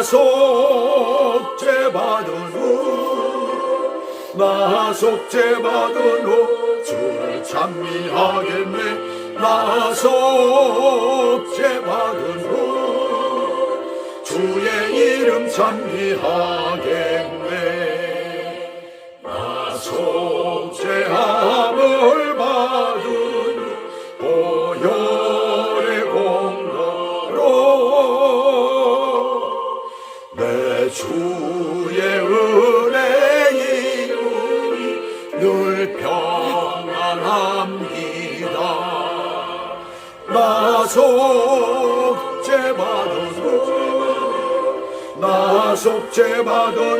나 속죄받은 후 주를 찬미하겠네. 나 속죄받은 후 주의 이름 찬미하겠네. 나 속죄함을 받은 보혈의 공로로 내 주의 은혜 이름이 늘 평안합니다. 나 속죄받은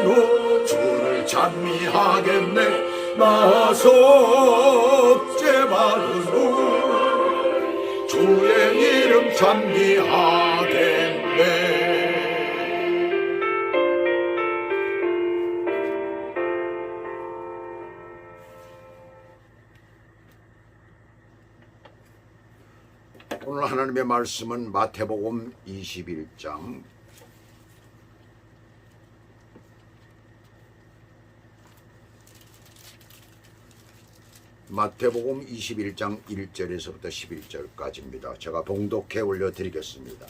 후 주를 찬미하겠네. 나 속죄받은 후 주의 이름 찬미하겠네. 오늘 하나님의 말씀은 마태복음 21장 마태복음 21장 1절에서부터 11절까지입니다. 제가 봉독해 올려드리겠습니다.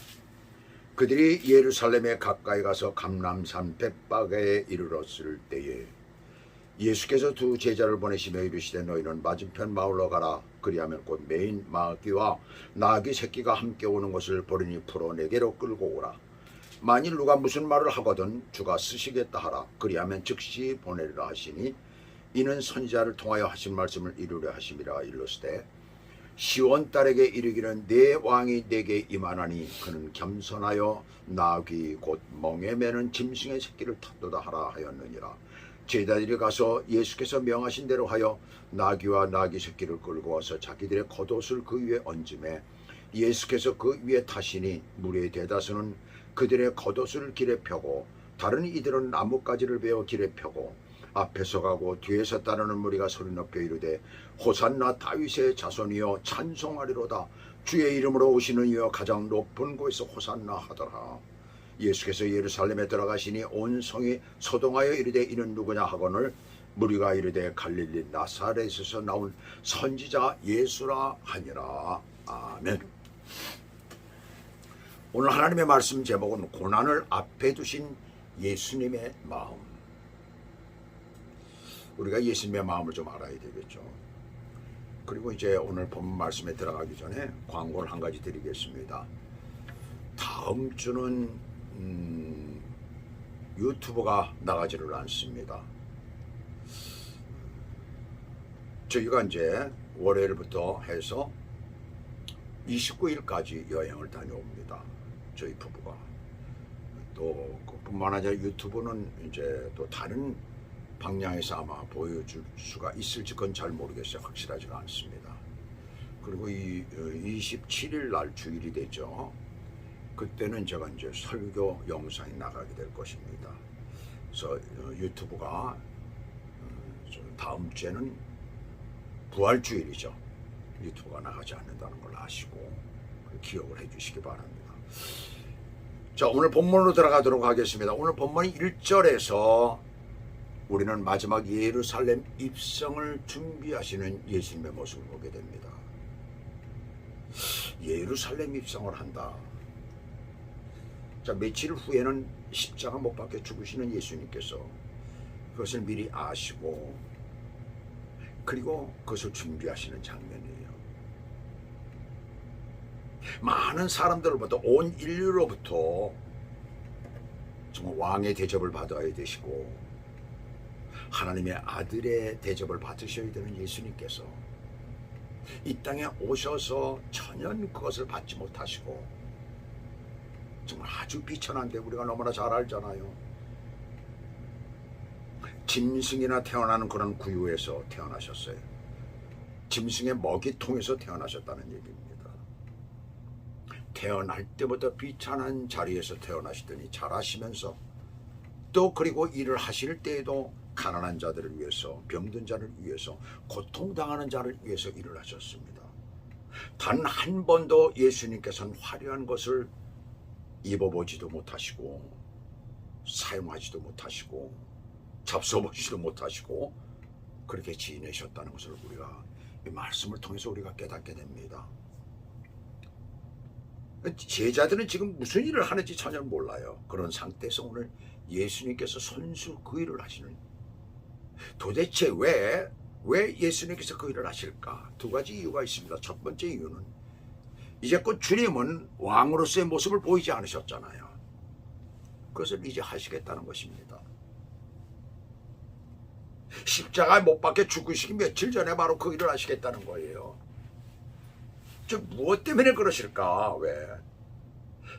그들이 예루살렘에 가까이 가서 감람산 벳바게에 이르렀을 때에 예수께서 두 제자를 보내시며 이르시되 너희는 맞은편 마을로 가라. 그리하면 곧 매인 마귀와 나귀 새끼가 함께 오는 것을 보리니 풀어 내게로 끌고 오라. 만일 누가 무슨 말을 하거든 주가 쓰시겠다 하라. 그리하면 즉시 보내리라 하시니 이는 선지자를 통하여 하신 말씀을 이루려 하심이라. 일러스되 시온 딸에게 이르기는 내 왕이 내게 임하나니 그는 겸손하여 나귀 곧 멍에 매는 짐승의 새끼를 탔도다 하라 하였느니라. 제자들이 가서 예수께서 명하신 대로 하여 나귀와 나귀 새끼를 끌고 와서 자기들의 겉옷을 그 위에 얹음에 예수께서 그 위에 타시니 무리의 대다수는 그들의 겉옷을 길에 펴고 다른 이들은 나뭇가지를 베어 길에 펴고 앞에서 가고 뒤에서 따르는 무리가 소리 높여 이르되 호산나 다윗의 자손이여 찬송하리로다. 주의 이름으로 오시는 이여 가장 높은 곳에서 호산나 하더라. 예수께서 예루살렘에 들어가시니 온 성이 소동하여 이르되 이는 누구냐 하거늘 무리가 이르되 갈릴리 나사렛에서 나온 선지자 예수라 하니라. 아멘. 오늘 하나님의 말씀 제목은 고난을 앞에 두신 예수님의 마음. 우리가 예수님의 마음을 좀 알아야 되겠죠. 그리고 이제 오늘 본문 말씀에 들어가기 전에 광고를 한 가지 드리겠습니다. 다음 주는 유튜브가 나가지를 않습니다. 저희가 이제 월요일부터 해서 29일까지 여행을 다녀옵니다. 저희 부부가. 또 그뿐만 아니라 유튜브는 이제 또 다른 방향에서 아마 보여줄 수가 있을지 그건 잘 모르겠어요. 확실하지가 않습니다. 그리고 이 27일 날 주일이 되죠. 그때는 제가 이제 설교 영상이 나가게 될 것입니다. 그래서 유튜브가 다음 주에는 부활주일이죠. 유튜브가 나가지 않는다는 걸 아시고 기억을 해 주시기 바랍니다. 자, 오늘 본문으로 들어가도록 하겠습니다. 오늘 본문 1절에서 우리는 마지막 예루살렘 입성을 준비하시는 예수님의 모습을 보게 됩니다. 예루살렘 입성을 한다. 자, 며칠 후에는 십자가 못 박혀 죽으시는 예수님께서 그것을 미리 아시고 그리고 그것을 준비하시는 장면이에요. 많은 사람들로부터 온 인류로부터 정말 왕의 대접을 받아야 되시고 하나님의 아들의 대접을 받으셔야 되는 예수님께서 이 땅에 오셔서 전혀 그것을 받지 못하시고 정말 아주 비천한데 우리가 너무나 잘 알잖아요. 짐승이나 태어나는 그런 구유에서 태어나셨어요. 짐승의 먹이통에서 태어나셨다는 얘기입니다. 태어날 때부터 비천한 자리에서 태어나시더니 잘하시면서 또 그리고 일을 하실 때에도 가난한 자들을 위해서, 병든 자를 위해서, 고통당하는 자를 위해서 일을 하셨습니다. 단 한 번도 예수님께서는 화려한 것을 입어보지도 못하시고 사용하지도 못하시고 잡숴보지도 못하시고 그렇게 지내셨다는 것을 우리가 이 말씀을 통해서 우리가 깨닫게 됩니다. 제자들은 지금 무슨 일을 하는지 전혀 몰라요. 그런 상태에서 오늘 예수님께서 손수 그 일을 하시는, 도대체 왜 예수님께서 그 일을 하실까? 두 가지 이유가 있습니다. 첫 번째 이유는 이제껏 주님은 왕으로서의 모습을 보이지 않으셨잖아요. 그것을 이제 하시겠다는 것입니다. 십자가에 못 박혀 죽으시기 며칠 전에 바로 그 일을 하시겠다는 거예요. 무엇 때문에 그러실까? 왜?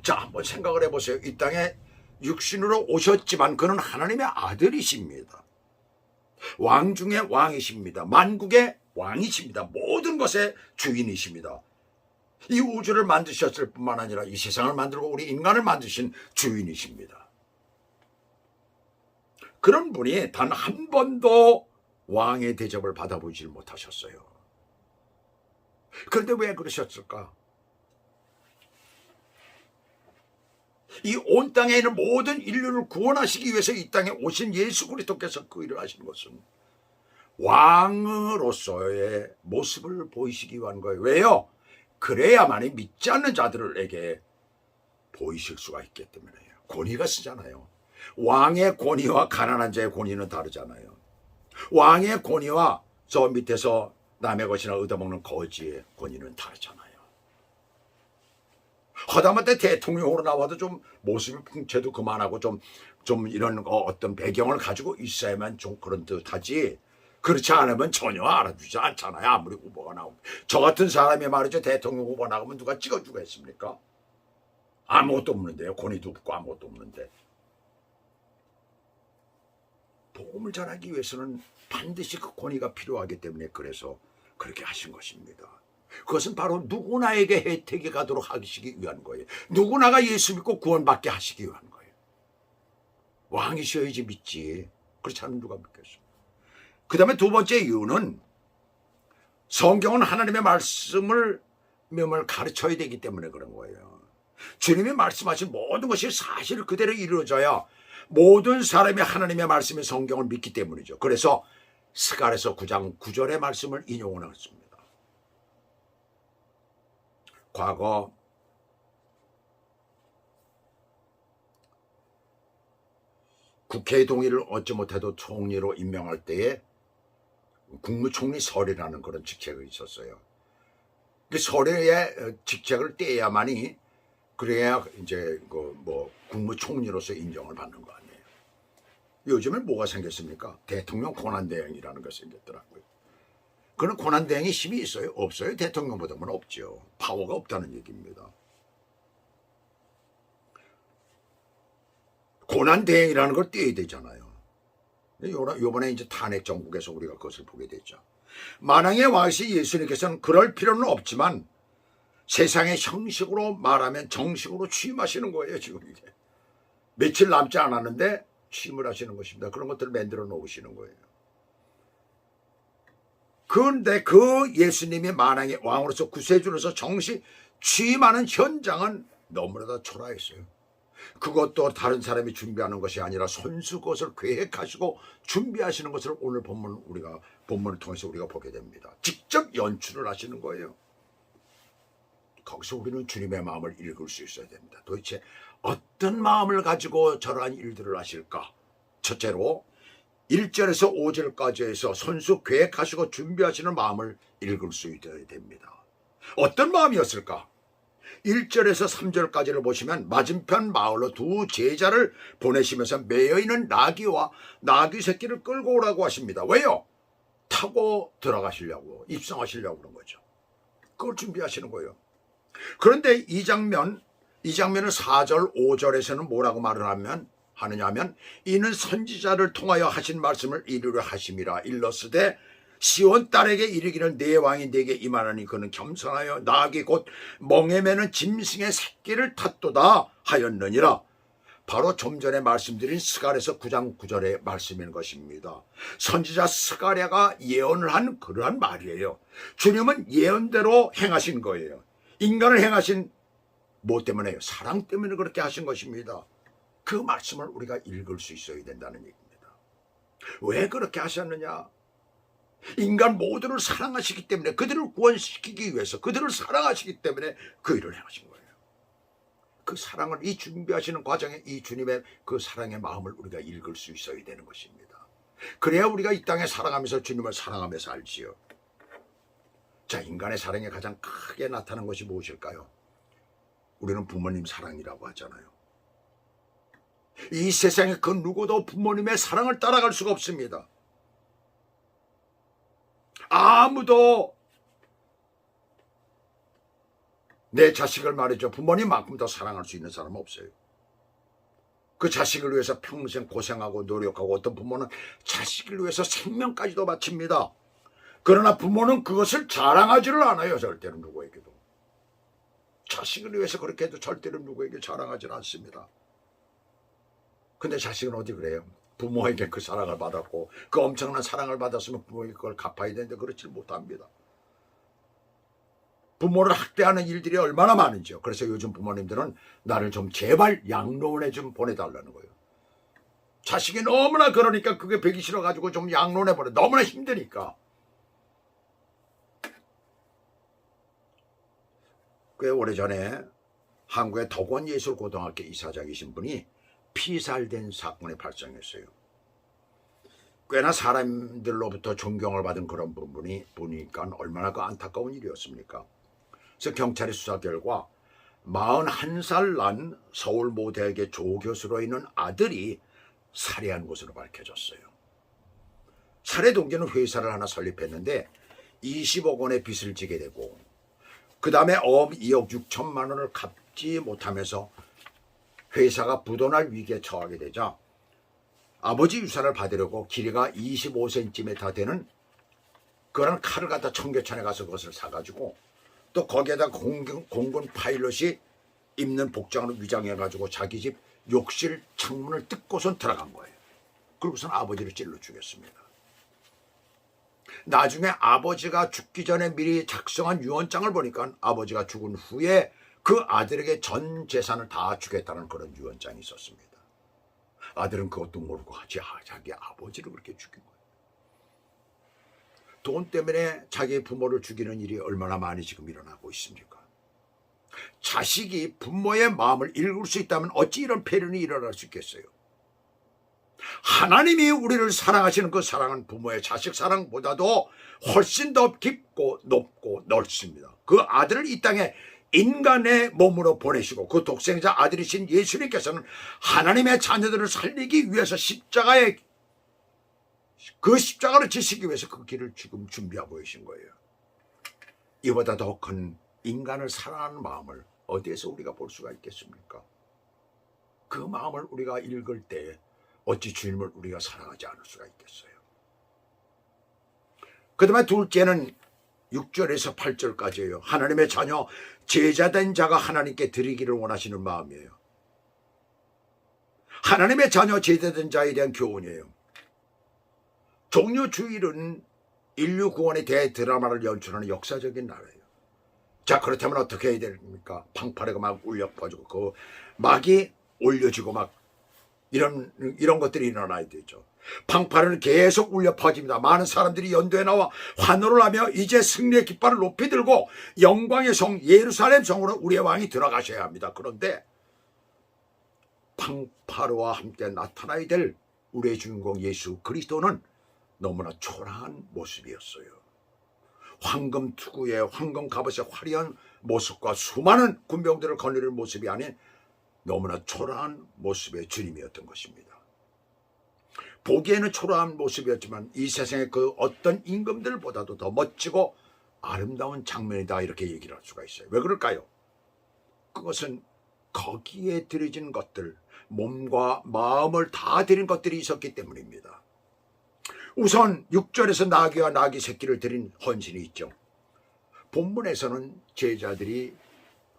자, 한번 생각을 해보세요. 이 땅에 육신으로 오셨지만 그는 하나님의 아들이십니다. 왕 중에 왕이십니다. 만국의 왕이십니다. 모든 것의 주인이십니다. 이 우주를 만드셨을 뿐만 아니라 이 세상을 만들고 우리 인간을 만드신 주인이십니다. 그런 분이 단 한 번도 왕의 대접을 받아보지 못하셨어요. 그런데 왜 그러셨을까? 이 온 땅에 있는 모든 인류를 구원하시기 위해서 이 땅에 오신 예수 그리스도께서 그 일을 하시는 것은 왕으로서의 모습을 보이시기 위한 거예요. 왜요? 그래야만이 믿지 않는 자들에게 보이실 수가 있기 때문에요. 권위가 쓰잖아요. 왕의 권위와 가난한 자의 권위는 다르잖아요. 왕의 권위와 저 밑에서 남의 것이나 얻어먹는 거지의 권위는 다르잖아요. 하다못해 대통령으로 나와도 좀 모습이 풍채도 그만하고 좀 이런 어떤 배경을 가지고 있어야만 좀 그런 듯하지, 그렇지 않으면 전혀 알아주지 않잖아요. 아무리 후보가 나오면. 저 같은 사람이 말이죠, 대통령 후보 나가면 누가 찍어주겠습니까? 아무것도 없는데요. 권위도 없고 아무것도 없는데. 복음을 전하기 위해서는 반드시 그 권위가 필요하기 때문에 그래서 그렇게 하신 것입니다. 그것은 바로 누구나에게 혜택이 가도록 하시기 위한 거예요. 누구나가 예수 믿고 구원받게 하시기 위한 거예요. 왕이셔야지 믿지. 그렇지 않으면 누가 믿겠어요. 그 다음에 두 번째 이유는 성경은 하나님의 말씀을 가르쳐야 되기 때문에 그런 거예요. 주님이 말씀하신 모든 것이 사실 그대로 이루어져야 모든 사람이 하나님의 말씀의 성경을 믿기 때문이죠. 그래서 스가랴서 9장 9절의 말씀을 인용을 했습니다. 과거 국회의 동의를 얻지 못해도 총리로 임명할 때에 국무총리 설이라는 그런 직책이 있었어요. 그 설의 직책을 떼야만이 그래야 이제 국무총리로서 인정을 받는 거 아니에요. 요즘엔 뭐가 생겼습니까? 대통령 권한대행이라는 것이 생겼더라고요. 그런 권한대행이 힘이 있어요? 없어요? 대통령보다는 없죠. 파워가 없다는 얘기입니다. 권한대행이라는 걸 떼야 되잖아요. 요번에 이제 탄핵 정국에서 우리가 그것을 보게 됐죠. 만왕의 왕이신 예수님께서는 그럴 필요는 없지만 세상의 형식으로 말하면 정식으로 취임하시는 거예요. 지금 이게 며칠 남지 않았는데 취임을 하시는 것입니다. 그런 것들을 만들어 놓으시는 거예요. 그런데 그 예수님이 만왕의 왕으로서 구세주로서 정식 취임하는 현장은 너무나도 초라했어요. 그것도 다른 사람이 준비하는 것이 아니라 손수 그것을 계획하시고 준비하시는 것을 오늘 본문을 통해서 우리가 보게 됩니다. 직접 연출을 하시는 거예요. 거기서 우리는 주님의 마음을 읽을 수 있어야 됩니다. 도대체 어떤 마음을 가지고 저러한 일들을 하실까? 첫째로 1절에서 5절까지 해서 손수 계획하시고 준비하시는 마음을 읽을 수 있어야 됩니다. 어떤 마음이었을까? 1절에서 3절까지를 보시면 맞은편 마을로 두 제자를 보내시면서 매여있는 나귀와 나귀 새끼를 끌고 오라고 하십니다. 왜요? 타고 들어가시려고, 입성하시려고 그런 거죠. 그걸 준비하시는 거예요. 그런데 이 장면을 4절, 5절에서는 뭐라고 말을 하느냐면 이는 선지자를 통하여 하신 말씀을 이루려 하심이라. 일러스되 시온 딸에게 이르기를 내 왕이 내게 임하나니 그는 겸손하여 나귀 곧 멍에 매는 짐승의 새끼를 탔도다 하였느니라. 바로 좀 전에 말씀드린 스가랴서 9장 9절의 말씀인 것입니다. 선지자 스가랴가 예언을 한 그러한 말이에요. 주님은 예언대로 행하신 거예요. 인간을 행하신 뭐 때문에요? 사랑 때문에 그렇게 하신 것입니다. 그 말씀을 우리가 읽을 수 있어야 된다는 얘기입니다. 왜 그렇게 하셨느냐? 인간 모두를 사랑하시기 때문에, 그들을 구원시키기 위해서 그들을 사랑하시기 때문에 그 일을 행하신 거예요. 그 사랑을, 이 준비하시는 과정에 이 주님의 그 사랑의 마음을 우리가 읽을 수 있어야 되는 것입니다. 그래야 우리가 이 땅에 살아가면서 주님을 사랑하며 살지요. 자, 인간의 사랑에 가장 크게 나타난 것이 무엇일까요? 우리는 부모님 사랑이라고 하잖아요. 이 세상에 그 누구도 부모님의 사랑을 따라갈 수가 없습니다. 아무도 내 자식을 말이죠, 부모님만큼 더 사랑할 수 있는 사람은 없어요. 그 자식을 위해서 평생 고생하고 노력하고, 어떤 부모는 자식을 위해서 생명까지도 바칩니다. 그러나 부모는 그것을 자랑하지를 않아요. 절대로 누구에게도. 자식을 위해서 그렇게 해도 절대로 누구에게 자랑하지는 않습니다. 근데 자식은 어디 그래요? 부모에게 그 사랑을 받았고, 그 엄청난 사랑을 받았으면 부모에게 그걸 갚아야 되는데 그렇지 못합니다. 부모를 학대하는 일들이 얼마나 많은지요. 그래서 요즘 부모님들은 나를 좀 제발 양로원에 좀 보내달라는 거예요. 자식이 너무나 그러니까 그게 배기 싫어가지고 좀 양로원에 보내. 너무나 힘드니까. 꽤 오래전에 한국의 덕원예술고등학교 이사장이신 분이 피살된 사건이 발생했어요. 꽤나 사람들로부터 존경을 받은 그런 분이 보니까 얼마나 그 안타까운 일이었습니까? 그래서 경찰이 수사 결과 41살 난 서울모대학의 조교수로 있는 아들이 살해한 것으로 밝혀졌어요. 살해 동기는 회사를 하나 설립했는데 20억 원의 빚을 지게 되고, 그 다음에 어음 2억 6천만 원을 갚지 못하면서 회사가 부도날 위기에 처하게 되자 아버지 유산을 받으려고 길이가 25cm 되는 그런 칼을 갖다 청계천에 가서 그것을 사가지고, 또 거기에다 공군 파일럿이 입는 복장으로 위장해가지고 자기 집 욕실 창문을 뜯고선 들어간 거예요. 그러고선 아버지를 찔러 죽였습니다. 나중에 아버지가 죽기 전에 미리 작성한 유언장을 보니까 아버지가 죽은 후에 그 아들에게 전 재산을 다 주겠다는 그런 유언장이 있었습니다. 아들은 그것도 모르고 자기 아버지를 그렇게 죽인 거예요. 돈 때문에 자기 부모를 죽이는 일이 얼마나 많이 지금 일어나고 있습니까? 자식이 부모의 마음을 읽을 수 있다면 어찌 이런 폐륜이 일어날 수 있겠어요? 하나님이 우리를 사랑하시는 그 사랑은 부모의 자식 사랑보다도 훨씬 더 깊고 높고 넓습니다. 그 아들을 이 땅에 인간의 몸으로 보내시고, 그 독생자 아들이신 예수님께서는 하나님의 자녀들을 살리기 위해서 그 십자가를 지시기 위해서 그 길을 지금 준비하고 계신 거예요. 이보다 더 큰 인간을 사랑하는 마음을 어디에서 우리가 볼 수가 있겠습니까? 그 마음을 우리가 읽을 때 어찌 주님을 우리가 사랑하지 않을 수가 있겠어요? 그 다음에 둘째는 6절에서 8절까지예요. 하나님의 자녀, 제자된 자가 하나님께 드리기를 원하시는 마음이에요. 하나님의 자녀, 제자된 자에 대한 교훈이에요. 종려주일은 인류 구원의 대드라마를 연출하는 역사적인 날이에요. 자, 그렇다면 어떻게 해야 됩니까? 방파레가 막 울려 퍼지고 그 막이 올려지고 막 이런 것들이 일어나야 되죠. 방파레는 계속 울려 퍼집니다. 많은 사람들이 연도에 나와 환호를 하며 이제 승리의 깃발을 높이 들고 영광의 성 예루살렘 성으로 우리의 왕이 들어가셔야 합니다. 그런데 방파레와 함께 나타나야 될 우리의 주인공 예수 그리스도는 너무나 초라한 모습이었어요. 황금 투구에 황금 갑옷의 화려한 모습과 수많은 군병들을 거느릴 모습이 아닌 너무나 초라한 모습의 주님이었던 것입니다. 보기에는 초라한 모습이었지만 이 세상의 그 어떤 임금들보다도 더 멋지고 아름다운 장면이다, 이렇게 얘기를 할 수가 있어요. 왜 그럴까요? 그것은 거기에 들여진 것들, 몸과 마음을 다 드린 것들이 있었기 때문입니다. 우선 6절에서 나귀와 나귀 새끼를 드린 헌신이 있죠. 본문에서는 제자들이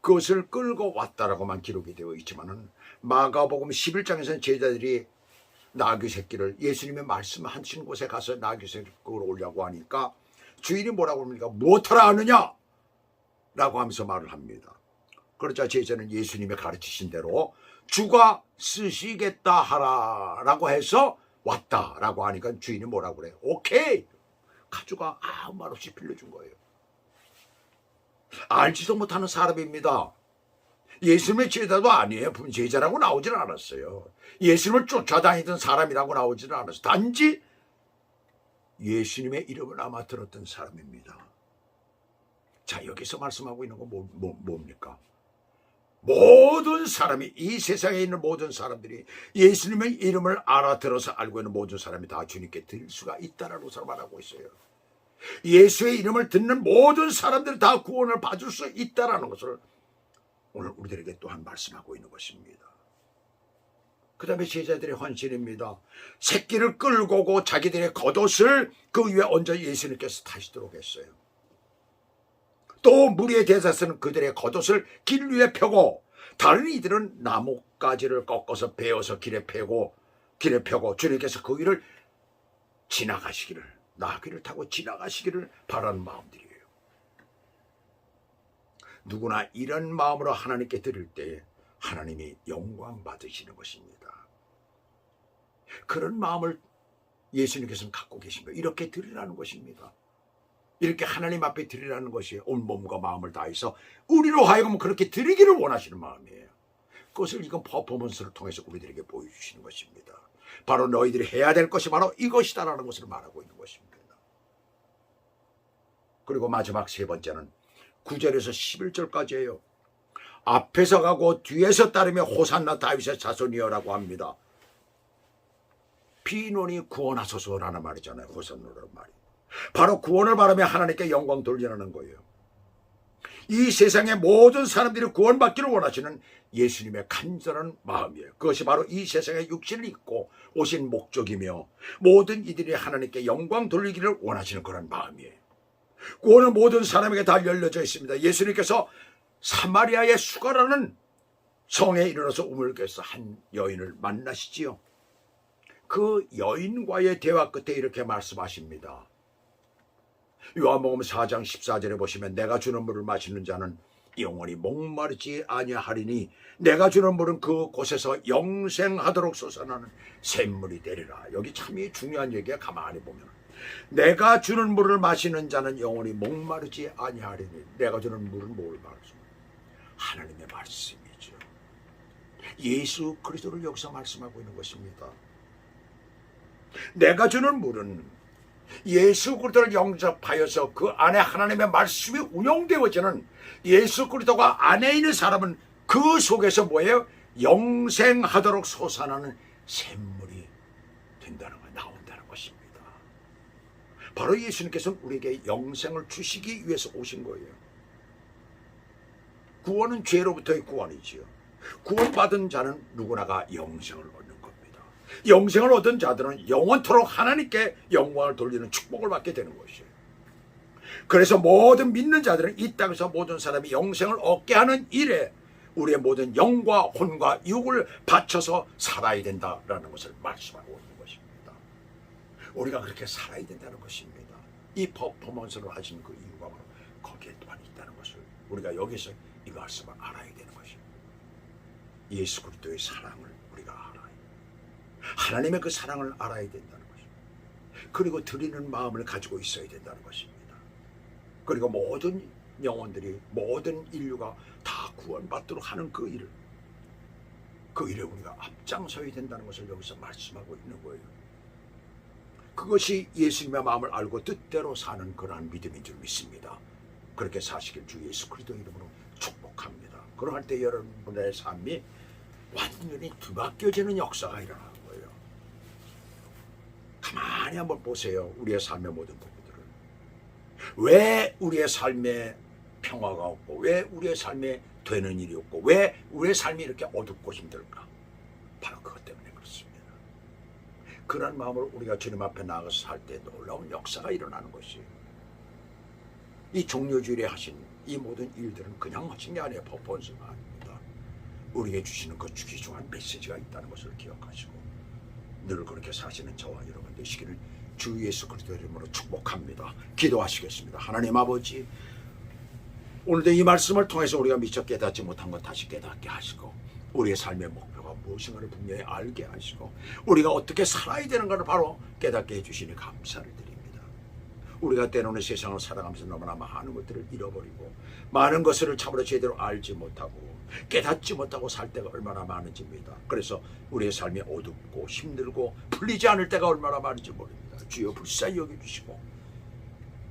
그것을 끌고 왔다라고만 기록이 되어 있지만은 마가복음 11장에서는 제자들이 나귀 새끼를 예수님의 말씀하신 곳에 가서 나귀 새끼를 오려고 하니까 주인이 뭐라고 합니까? 무엇하라 하느냐? 라고 하면서 말을 합니다. 그러자 제자는 예수님의 가르치신 대로 주가 쓰시겠다 하라라고 해서 왔다라고 하니까 주인이 뭐라고 그래요? 오케이. 가져가. 아무 말 없이 빌려준 거예요. 알지도 못하는 사람입니다. 예수님의 제자도 아니에요. 제자라고 나오질 않았어요. 예수님을 쫓아다니던 사람이라고 나오지는 않았어요. 단지 예수님의 이름을 아마 들었던 사람입니다. 자, 여기서 말씀하고 있는 건 뭡니까? 모든 사람이, 이 세상에 있는 모든 사람들이 예수님의 이름을 알아들어서 알고 있는 모든 사람이 다 주님께 드릴 수가 있다라고 말하고 있어요. 예수의 이름을 듣는 모든 사람들이 다 구원을 받을 수 있다라는 것을 오늘 우리들에게 또한 말씀하고 있는 것입니다. 그 다음에 제자들의 헌신입니다. 새끼를 끌고 오고 자기들의 겉옷을 그 위에 얹어 예수님께서 타시도록 했어요. 또 무리의 대사서는 그들의 겉옷을 길 위에 펴고 다른 이들은 나뭇가지를 꺾어서 베어서 길에 펴고 주님께서 그 위를 지나가시기를, 나귀를 타고 지나가시기를 바라는 마음들이에요. 누구나 이런 마음으로 하나님께 드릴 때 하나님이 영광 받으시는 것입니다. 그런 마음을 예수님께서는 갖고 계신 거예요. 이렇게 드리라는 것입니다. 이렇게 하나님 앞에 드리라는 것이 온 몸과 마음을 다해서 우리로 하여금 그렇게 드리기를 원하시는 마음이에요. 그것을 이건 퍼포먼스를 통해서 우리들에게 보여주시는 것입니다. 바로 너희들이 해야 될 것이 바로 이것이다라는 것을 말하고 있는 것입니다. 그리고 마지막 세 번째는 9절에서 11절까지예요. 앞에서 가고 뒤에서 따르며 호산나 다윗의 자손이여라고 합니다. 비논이 구원하소서라는 말이잖아요. 호산나라는 말이. 바로 구원을 바라며 하나님께 영광 돌리라는 거예요. 이 세상의 모든 사람들이 구원받기를 원하시는 예수님의 간절한 마음이에요. 그것이 바로 이 세상에 육신을 입고 오신 목적이며 모든 이들이 하나님께 영광 돌리기를 원하시는 그런 마음이에요. 구원은 모든 사람에게 다 열려져 있습니다. 예수님께서 사마리아의 수가라는 성에 이르러서 우물가에서 한 여인을 만나시지요. 그 여인과의 대화 끝에 이렇게 말씀하십니다. 요한복음 4장 14절에 보시면 내가 주는 물을 마시는 자는 영원히 목마르지 아니하리니 내가 주는 물은 그 곳에서 영생하도록 솟아나는 샘물이 되리라. 여기 참 중요한 얘기야. 가만히 보면 내가 주는 물을 마시는 자는 영원히 목마르지 아니하리니 내가 주는 물은 뭘 말하죠? 하나님의 말씀이죠. 예수 그리스도를 여기서 말씀하고 있는 것입니다. 내가 주는 물은 예수 그리스도를 영접하여서 그 안에 하나님의 말씀이 운용되어지는 예수 그리스도가 안에 있는 사람은 그 속에서 뭐예요? 영생하도록 솟아나는 샘물이 된다는 거, 나온다는 것입니다. 바로 예수님께서는 우리에게 영생을 주시기 위해서 오신 거예요. 구원은 죄로부터의 구원이지요. 구원받은 자는 누구나가 영생을 얻는 겁니다. 영생을 얻은 자들은 영원토록 하나님께 영광을 돌리는 축복을 받게 되는 것이에요. 그래서 모든 믿는 자들은 이 땅에서 모든 사람이 영생을 얻게 하는 일에 우리의 모든 영과 혼과 육을 바쳐서 살아야 된다라는 것을 말씀하고 있는 것입니다. 우리가 그렇게 살아야 된다는 것입니다. 이 퍼포먼스를 하신 그 이유가 바로 거기에 또한 있다는 것을 우리가 여기서 이 말씀을 알아야 되는 것입니다. 예수 그리스도의 사랑을 우리가 알아야 돼요. 하나님의 그 사랑을 알아야 된다는 것입니다. 그리고 드리는 마음을 가지고 있어야 된다는 것입니다. 그리고 모든 영혼들이, 모든 인류가 다 구원받도록 하는 그 일에 우리가 앞장서야 된다는 것을 여기서 말씀하고 있는 거예요. 그것이 예수님의 마음을 알고 뜻대로 사는 그러한 믿음인 줄 믿습니다. 그렇게 사시길 주 예수 그리스도 이름으로 축복합니다. 그러할 때 여러분의 삶이 완전히 뒤바뀌어지는 역사가 일어나는 거예요. 가만히 한번 보세요. 우리의 삶의 모든 부분들을. 왜 우리의 삶에 평화가 없고, 왜 우리의 삶에 되는 일이 없고, 왜 우리의 삶이 이렇게 어둡고 힘들까? 바로 그것 때문에 그렇습니다. 그런 마음으로 우리가 주님 앞에 나가서 살 때 놀라운 역사가 일어나는 것이에요. 이 종료주일에 하신 이 모든 일들은 그냥 하신 게 아니에요. 퍼포먼스가 아닙니다. 우리에게 주시는 그 귀중한 메시지가 있다는 것을 기억하시고 늘 그렇게 사시는 저와 여러분 되시기를 주 예수 그리스도 이름으로 축복합니다. 기도하시겠습니다. 하나님 아버지, 오늘도 이 말씀을 통해서 우리가 미처 깨닫지 못한 것 다시 깨닫게 하시고 우리의 삶의 목표가 무엇인가를 분명히 알게 하시고 우리가 어떻게 살아야 되는가를 바로 깨닫게 해주시니 감사를 드립니다. 우리가 때로는 세상을 살아가면서 너무나 많은 것들을 잃어버리고 많은 것을 참으로 제대로 알지 못하고 깨닫지 못하고 살 때가 얼마나 많은지입니다. 그래서 우리의 삶이 어둡고 힘들고 풀리지 않을 때가 얼마나 많은지 모릅니다. 주여 불쌍히 여겨주시고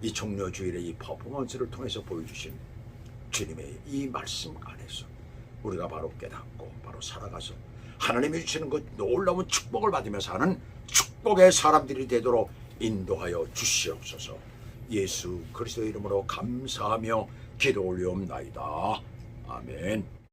이 종료주일의 이 퍼포먼스를 통해서 보여주신 주님의 이 말씀 안에서 우리가 바로 깨닫고 바로 살아가서 하나님이 주시는 그 놀라운 축복을 받으며 사는 축복의 사람들이 되도록 인도하여 주시옵소서. 예수 그리스도의 이름으로 감사하며 기도 올리옵나이다. 아멘.